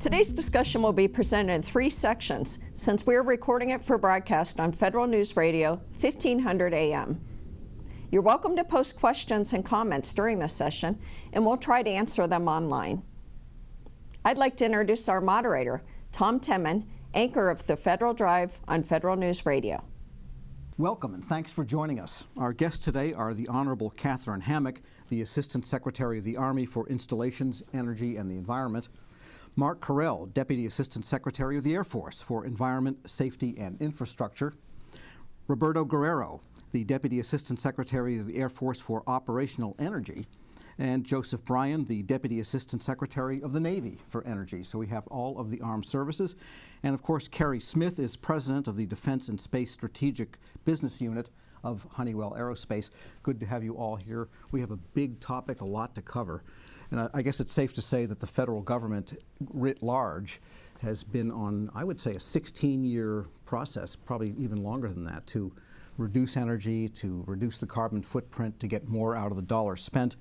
Today's discussion will be presented in 3 sections since we are recording it for broadcast on Federal News Radio, 1500 AM. You're welcome to post questions and comments during this session, and we'll try to answer them online. I'd like to introduce our moderator, Tom Temin, anchor of the Federal Drive on Federal News Radio. Welcome and thanks for joining us. Our guests today are the Honorable Katherine Hammack, the Assistant Secretary of the Army for Installations, Energy, and the Environment; Mark Correll, Deputy Assistant Secretary of the Air Force for Environment, Safety, and Infrastructure; Roberto Guerrero, the Deputy Assistant Secretary of the Air Force for Operational Energy; and Joseph Bryan, the Deputy Assistant Secretary of the Navy for Energy. So we have all of the armed services. And of course, Carey Smith is President of the Defense and Space Strategic Business Unit of Honeywell Aerospace. Good to have you all here. We have a big topic, a lot to cover. And I guess it's safe to say that the federal government writ large has been on, I would say, a 16-year process, probably even longer than that, to reduce energy, to reduce the carbon footprint, to get more out of the dollar spent.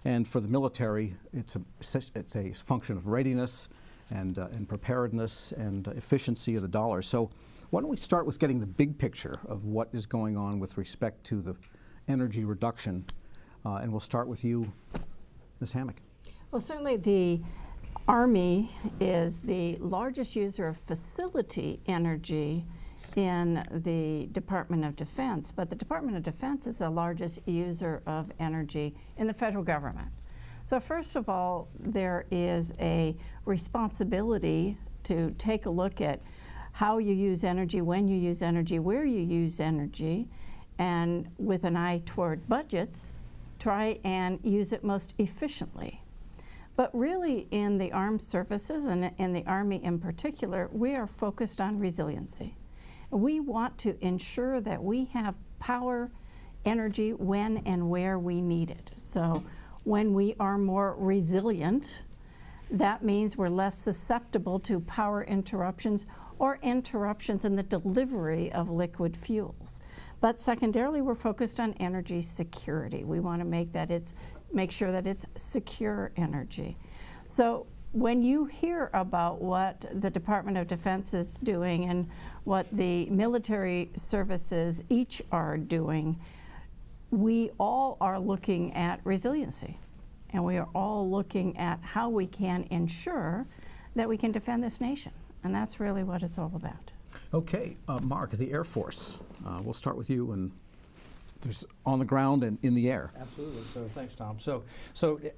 And for the military, it's a function of readiness and preparedness and efficiency of the dollar. So why don't we start with getting the big picture of what is going on with respect to the energy reduction. And we'll start with you, Ms. Hammack. Well, certainly the Army is the largest user of facility energy in the Department of Defense, but the Department of Defense is the largest user of energy in the federal government. So first of all, there is a responsibility to take a look at how you use energy, when you use energy, where you use energy, and with an eye toward budgets, try and use it most efficiently. But really in the armed services and in the Army in particular, we are focused on resiliency. We want to ensure that we have power, energy when and where we need it. So when we are more resilient, that means we're less susceptible to power interruptions or interruptions in the delivery of liquid fuels. But secondarily, we're focused on energy security. We want to make sure that it's secure energy. So when you hear about what the Department of Defense is doing and what the military services each are doing, we all are looking at resiliency. And we are all looking at how we can ensure that we can defend this nation. And that's really what it's all about. Okay, Mark, the Air Force. We'll start with you, and there's on the ground and in the air. Absolutely. So thanks, Tom. So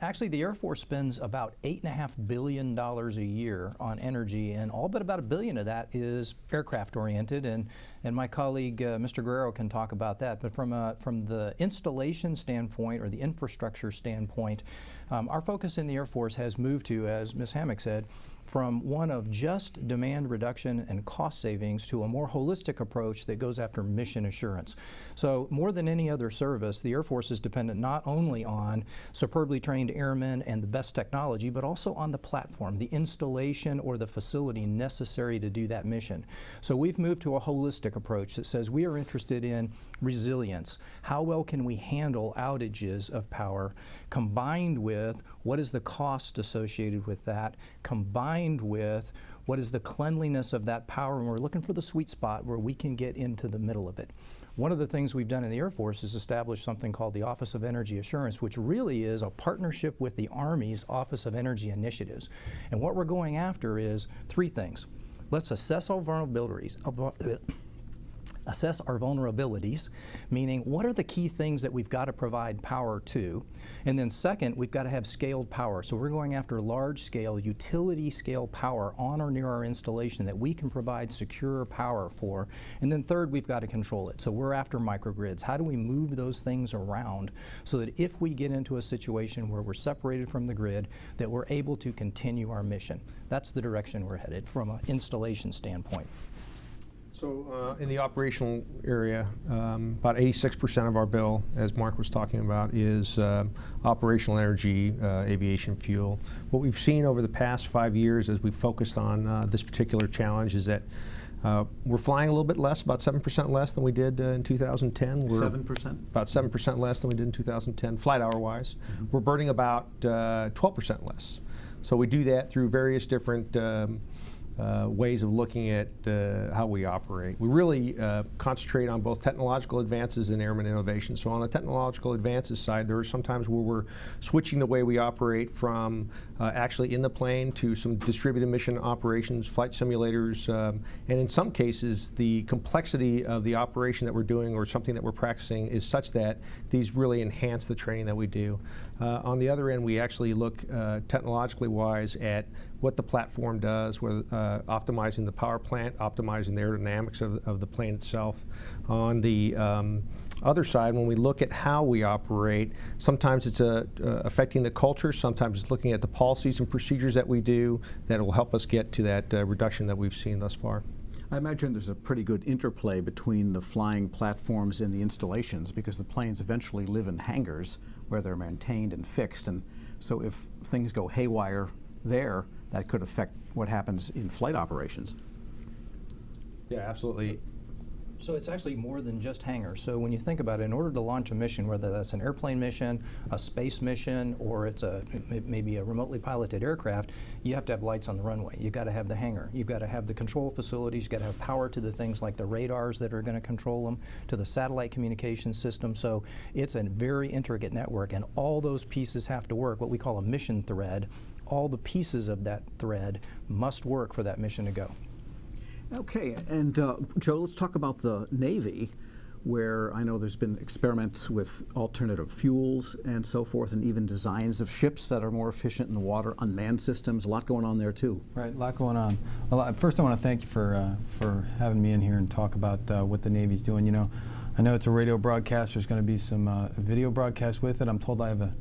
actually, the Air Force spends about $8.5 billion a year on energy, and all but about $1 billion of that is aircraft oriented. And my colleague, Mr. Guerrero, can talk about that. But from the installation standpoint or the infrastructure standpoint, our focus in the Air Force has moved to, as Ms. Hammack said, from one of just demand reduction and cost savings to a more holistic approach that goes after mission assurance. So more than any other service, the Air Force is dependent not only on superbly trained airmen and the best technology, but also on the platform, the installation or the facility necessary to do that mission. So we've moved to a holistic approach that says we are interested in resilience. How well can we handle outages of power, combined with what is the cost associated with that, combined with what is the cleanliness of that power, and we're looking for the sweet spot where we can get into the middle of it. One of the things we've done in the Air Force is establish something called the Office of Energy Assurance, which really is a partnership with the Army's Office of Energy Initiatives. And what we're going after is 3 things. Let's assess our vulnerabilities. Assess our vulnerabilities, meaning what are the key things that we've got to provide power to? And then second, we've got to have scaled power. So we're going after large scale, utility scale power on or near our installation that we can provide secure power for. And then third, we've got to control it. So we're after microgrids. How do we move those things around so that if we get into a situation where we're separated from the grid, that we're able to continue our mission? That's the direction we're headed from an installation standpoint. So in the operational area, about 86% of our bill, as Mark was talking about, is operational energy, aviation fuel. What we've seen over the past 5 years as we've focused on this particular challenge is that we're flying a little bit less, about 7% less than we did in 2010. We're 7%? About 7% less than we did in 2010, flight hour-wise. We're burning about 12% less. So we do that through various different ways of looking at how we operate. We really concentrate on both technological advances and airman innovation. So on the technological advances side, there are some times where we're switching the way we operate from actually in the plane to some distributed mission operations, flight simulators, and in some cases the complexity of the operation that we're doing or something that we're practicing is such that these really enhance the training that we do. On the other end, we actually look technologically wise at what the platform does, whether optimizing the power plant, optimizing the aerodynamics of the plane itself. On the other side, when we look at how we operate, sometimes it's affecting the culture, sometimes it's looking at the policies and procedures that we do that will help us get to that reduction that we've seen thus far. I imagine there's a pretty good interplay between the flying platforms and the installations, because the planes eventually live in hangars where they're maintained and fixed, and so if things go haywire there, that could affect what happens in flight operations. Yeah, absolutely. So it's actually more than just hangars. So when you think about it, in order to launch a mission, whether that's an airplane mission, a space mission, or it's maybe a remotely piloted aircraft, you have to have lights on the runway. You've got to have the hangar. You've got to have the control facilities. You've got to have power to the things like the radars that are going to control them, to the satellite communication system. So it's a very intricate network, and all those pieces have to work, what we call a mission thread. All the pieces of that thread must work for that mission to go. Okay, and Joe, let's talk about the Navy, where I know there's been experiments with alternative fuels and so forth, and even designs of ships that are more efficient in the water, unmanned systems, a lot going on there too. Right, a lot going on. Well, first I want to thank you for having me in here and talk about what the Navy's doing. You know, I know it's a radio broadcast, there's going to be some video broadcast with it. I'm told I have a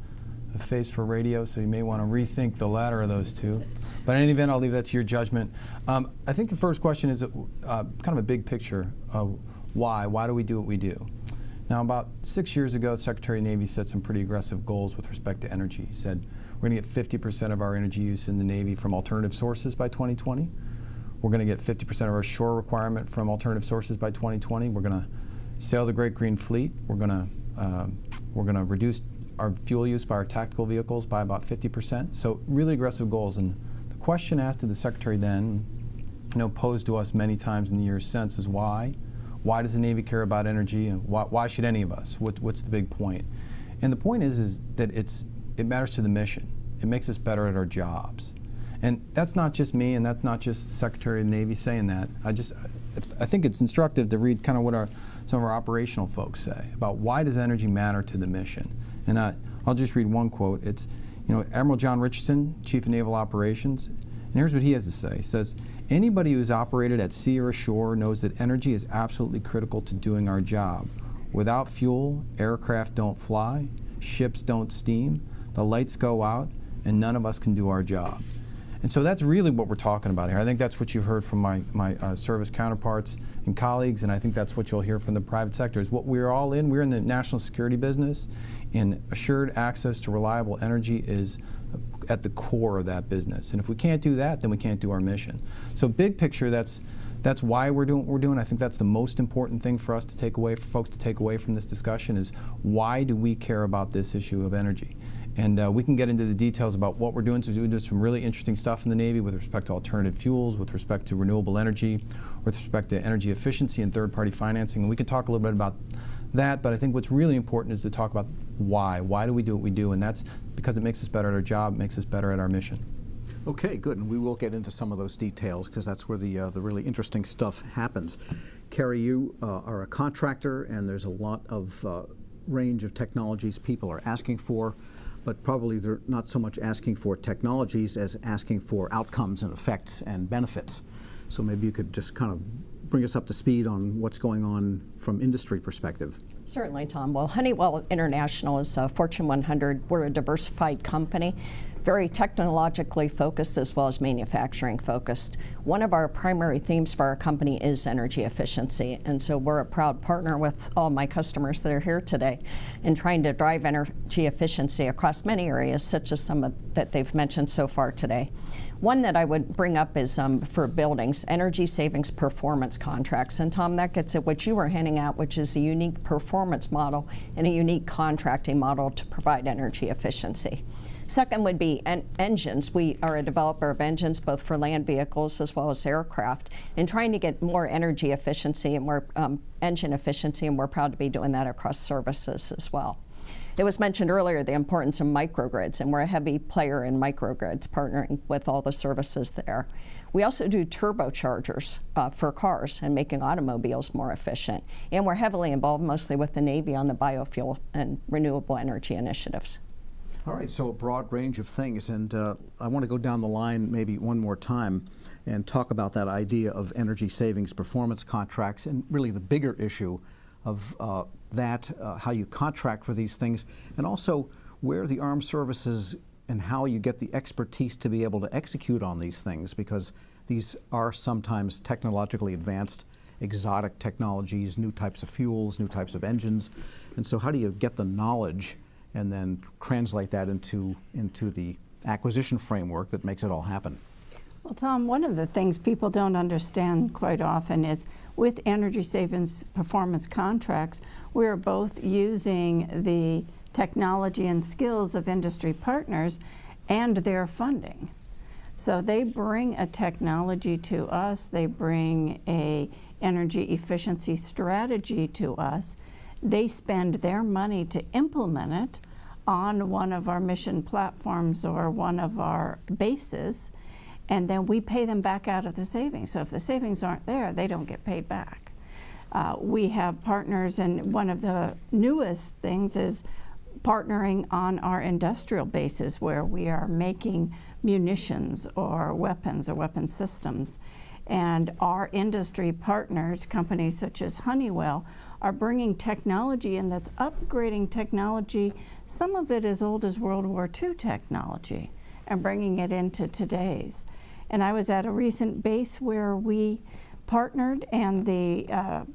face for radio, so you may want to rethink the latter of those two. But in any event, I'll leave that to your judgment. I think the first question is kind of a big picture of why. Why do we do what we do? Now, about 6 years ago, the Secretary of the Navy set some pretty aggressive goals with respect to energy. He said we're going to get 50% of our energy use in the Navy from alternative sources by 2020. We're going to get 50% of our shore requirement from alternative sources by 2020. We're going to sail the Great Green Fleet. We're going to reduce our fuel use by our tactical vehicles by about 50%. So really aggressive goals. And the question asked to the Secretary then, posed to us many times in the years since, is why? Why does the Navy care about energy, and why should any of us? What's the big point? And the point is that it matters to the mission. It makes us better at our jobs. And that's not just me, and that's not just the Secretary of the Navy saying that. I think it's instructive to read kind of what some of our operational folks say about why does energy matter to the mission. And I'll just read one quote. It's, Admiral John Richardson, Chief of Naval Operations, and here's what he has to say. He says, anybody who's operated at sea or ashore knows that energy is absolutely critical to doing our job. Without fuel, aircraft don't fly, ships don't steam, the lights go out, and none of us can do our job. And so that's really what we're talking about here. I think that's what you've heard from my service counterparts and colleagues, and I think that's what you'll hear from the private sector, is what we're all in. We're in the national security business, and assured access to reliable energy is at the core of that business. And if we can't do that, then we can't do our mission. So big picture, that's why we're doing what we're doing. I think that's the most important thing for us to take away, for folks to take away from this discussion, is why do we care about this issue of energy? And we can get into the details about what we're doing. So we're doing some really interesting stuff in the Navy with respect to alternative fuels, with respect to renewable energy, with respect to energy efficiency and third-party financing. And we can talk a little bit about that, but I think what's really important is to talk about why. Why do we do what we do? And that's because it makes us better at our job, makes us better at our mission. Okay, good, and we will get into some of those details because that's where the really interesting stuff happens. Carey, you are a contractor, and there's a lot of range of technologies people are asking for, but probably they're not so much asking for technologies as asking for outcomes and effects and benefits. So maybe you could just kind of bring us up to speed on what's going on from industry perspective. Certainly, Tom. Well, Honeywell International is a Fortune 100. We're a diversified company, very technologically focused as well as manufacturing focused. One of our primary themes for our company is energy efficiency, and so we're a proud partner with all my customers that are here today in trying to drive energy efficiency across many areas, such as some that they've mentioned so far today. One that I would bring up is for buildings, energy savings performance contracts. And Tom, that gets at what you were handing out, which is a unique performance model and a unique contracting model to provide energy efficiency. Second would be engines. We are a developer of engines both for land vehicles as well as aircraft, and trying to get more energy efficiency and more engine efficiency, and we're proud to be doing that across services as well. It was mentioned earlier the importance of microgrids, and we're a heavy player in microgrids, partnering with all the services there. We also do turbochargers for cars and making automobiles more efficient, and we're heavily involved mostly with the Navy on the biofuel and renewable energy initiatives. All right, so a broad range of things, and I want to go down the line maybe one more time and talk about that idea of energy savings performance contracts, and really the bigger issue of how you contract for these things, and also where the armed services and how you get the expertise to be able to execute on these things, because these are sometimes technologically advanced, exotic technologies, new types of fuels, new types of engines, and so how do you get the knowledge and then translate that into the acquisition framework that makes it all happen? Well, Tom, one of the things people don't understand quite often is with energy savings performance contracts, we're both using the technology and skills of industry partners and their funding. So they bring a technology to us, they bring a energy efficiency strategy to us, they spend their money to implement it on one of our mission platforms or one of our bases, and then we pay them back out of the savings. So if the savings aren't there, they don't get paid back. We have partners, and one of the newest things is partnering on our industrial bases where we are making munitions or weapons systems. And our industry partners, companies such as Honeywell, are bringing technology in that's upgrading technology. Some of it as old as World War II technology, and bringing it into today's. And I was at a recent base where we partnered, and the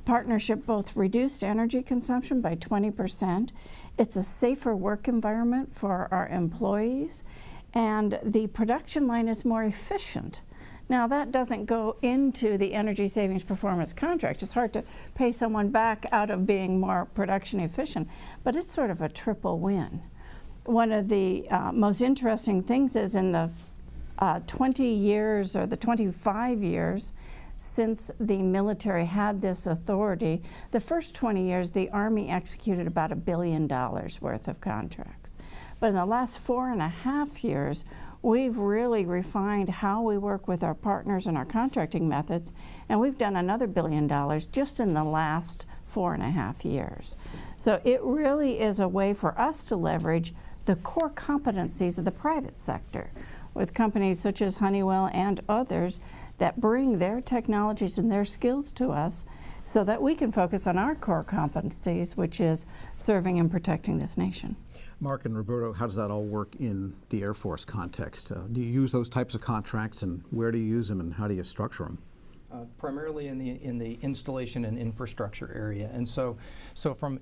partnership both reduced energy consumption by 20%. It's a safer work environment for our employees, and the production line is more efficient. Now, that doesn't go into the energy savings performance contract. It's hard to pay someone back out of being more production efficient, but it's sort of a triple win. One of the most interesting things is in the 20 years or the 25 years since the military had this authority, the first 20 years the Army executed about $1 billion worth of contracts. But in the last 4.5 years, we've really refined how we work with our partners and our contracting methods, and we've done another $1 billion just in the last 4.5 years. So it really is a way for us to leverage the core competencies of the private sector with companies such as Honeywell and others that bring their technologies and their skills to us so that we can focus on our core competencies, which is serving and protecting this nation. Mark and Roberto, how does that all work in the Air Force context? Do you use those types of contracts, and where do you use them, and how do you structure them? Primarily in the installation and infrastructure area, and so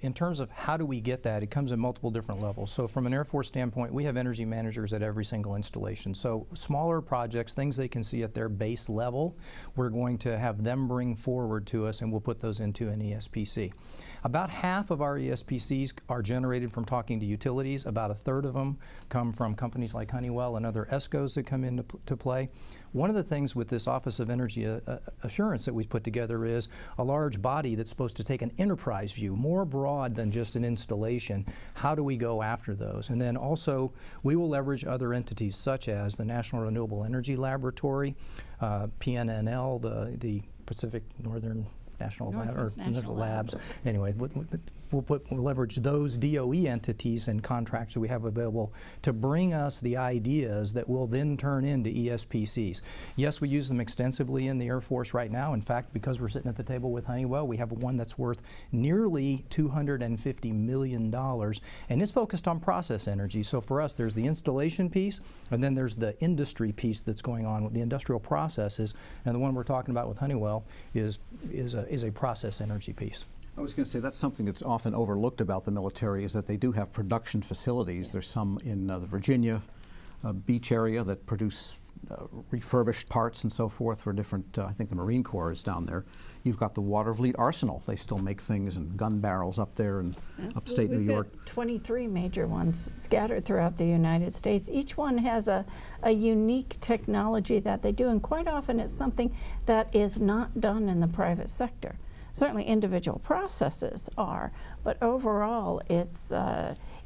in terms of how do we get that, it comes in multiple different levels. So from an Air Force standpoint, we have energy managers at every single installation. So smaller projects, things they can see at their base level, we're going to have them bring forward to us, and we'll put those into an ESPC. About half of our ESPCs are generated from talking to utilities. About a third of them come from companies like Honeywell and other ESCOs that come into play. One of the things with this Office of Energy Assurance that we've put together is a large body that's supposed to take an enterprise view, more broad than just an installation. How do we go after those? And then also, we will leverage other entities such as the National Renewable Energy Laboratory, PNNL, the Pacific Northern National Labs. Anyway, we'll leverage those DOE entities and contracts that we have available to bring us the ideas that will then turn into ESPCs. Yes, we use them extensively in the Air Force right now. In fact, because we're sitting at the table with Honeywell, we have one that's worth nearly $250 million, and it's focused on process energy. So for us, there's the installation piece, and then there's the industry piece that's going on with the industrial processes, and the one we're talking about with Honeywell is a process energy piece. I was going to say that's something that's often overlooked about the military, is that they do have production facilities. There's some in the Virginia Beach area that produce refurbished parts and so forth for different, I think the Marine Corps is down there. You've got the Watervliet Arsenal. They still make things and gun barrels up there in upstate New We've York. got 23 major ones scattered throughout the United States. Each one has a unique technology that they do, and quite often it's something that is not done in the private sector. Certainly individual processes are, but overall it's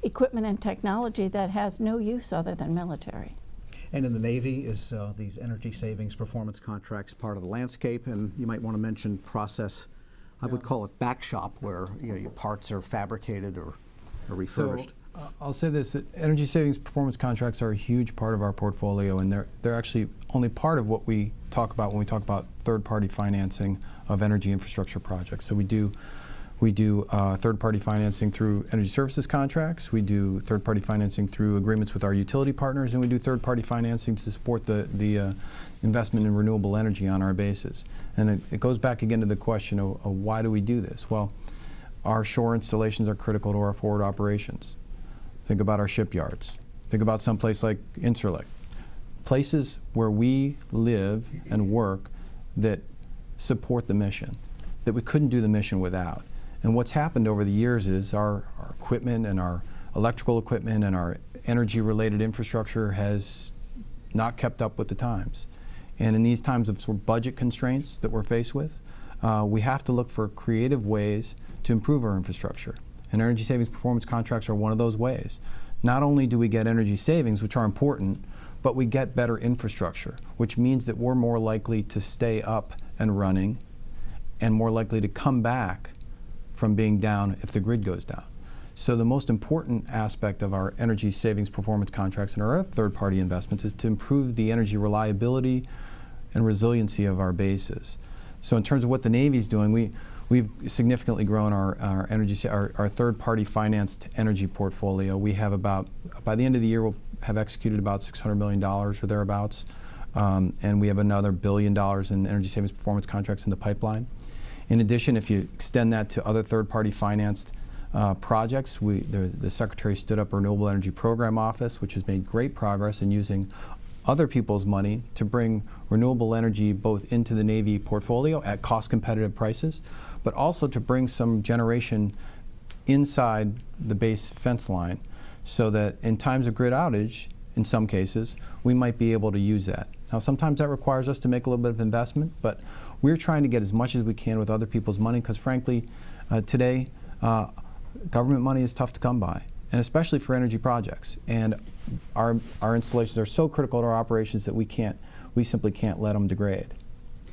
equipment and technology that has no use other than military. And in the Navy, is these energy savings performance contracts part of the landscape? And you might want to mention process, I would call it back shop, where your parts are fabricated or refurbished. So I'll say this, that energy savings performance contracts are a huge part of our portfolio, and they're actually only part of what we talk about when we talk about third-party financing of energy infrastructure projects. So we do third-party financing through energy services contracts, we do third-party financing through agreements with our utility partners, and we do third-party financing to support the investment in renewable energy on our bases. And it goes back again to the question of why do we do this? Well, our shore installations are critical to our forward operations. Think about our shipyards. Think about someplace like Incirlik. Places where we live and work that support the mission, that we couldn't do the mission without. And what's happened over the years is our equipment and our electrical equipment and our energy-related infrastructure has not kept up with the times. And in these times of sort of budget constraints that we're faced with, we have to look for creative ways to improve our infrastructure. And energy savings performance contracts are one of those ways. Not only do we get energy savings, which are important, but we get better infrastructure, which means that we're more likely to stay up and running and more likely to come back from being down if the grid goes down. So the most important aspect of our energy savings performance contracts and our other third-party investments is to improve the energy reliability and resiliency of our bases. So in terms of what the Navy's doing, we've significantly grown our third-party financed energy portfolio. We have about, by the end of the year, we'll have executed about $600 million or thereabouts, and we have another $1 billion in energy savings performance contracts in the pipeline. In addition, if you extend that to other third-party financed projects, the Secretary stood up a Renewable Energy Program Office, which has made great progress in using other people's money to bring renewable energy both into the Navy portfolio at cost-competitive prices, but also to bring some generation inside the base fence line so that in times of grid outage, in some cases, we might be able to use that. Now, sometimes that requires us to make a little bit of investment, but we're trying to get as much as we can with other people's money because, frankly, today, government money is tough to come by, and especially for energy projects. And our installations are so critical to our operations that we simply can't let them degrade.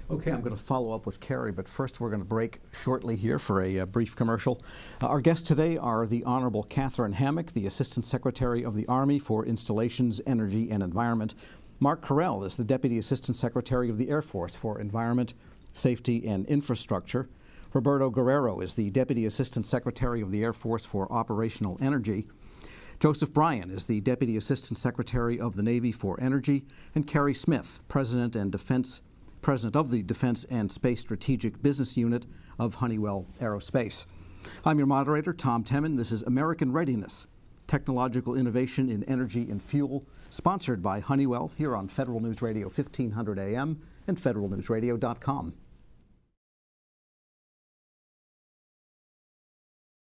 Okay, I'm going to follow up with Carey, but first we're going to break shortly here for a brief commercial. Our guests today are the Honorable Katherine Hammack, the Assistant Secretary of the Army for Installations, Energy, and Environment. Mark Correll is the Deputy Assistant Secretary of the Air Force for Environment, Safety, and Infrastructure. Roberto Guerrero is the Deputy Assistant Secretary of the Air Force for Operational Energy. Joseph Bryan is the Deputy Assistant Secretary of the Navy for Energy. And Carey Smith, President of the Defense and Space Strategic Business Unit of Honeywell Aerospace. I'm your moderator, Tom Temin. This is American Readiness, Technological Innovation in Energy and Fuel, sponsored by Honeywell here on Federal News Radio 1500 AM and federalnewsradio.com.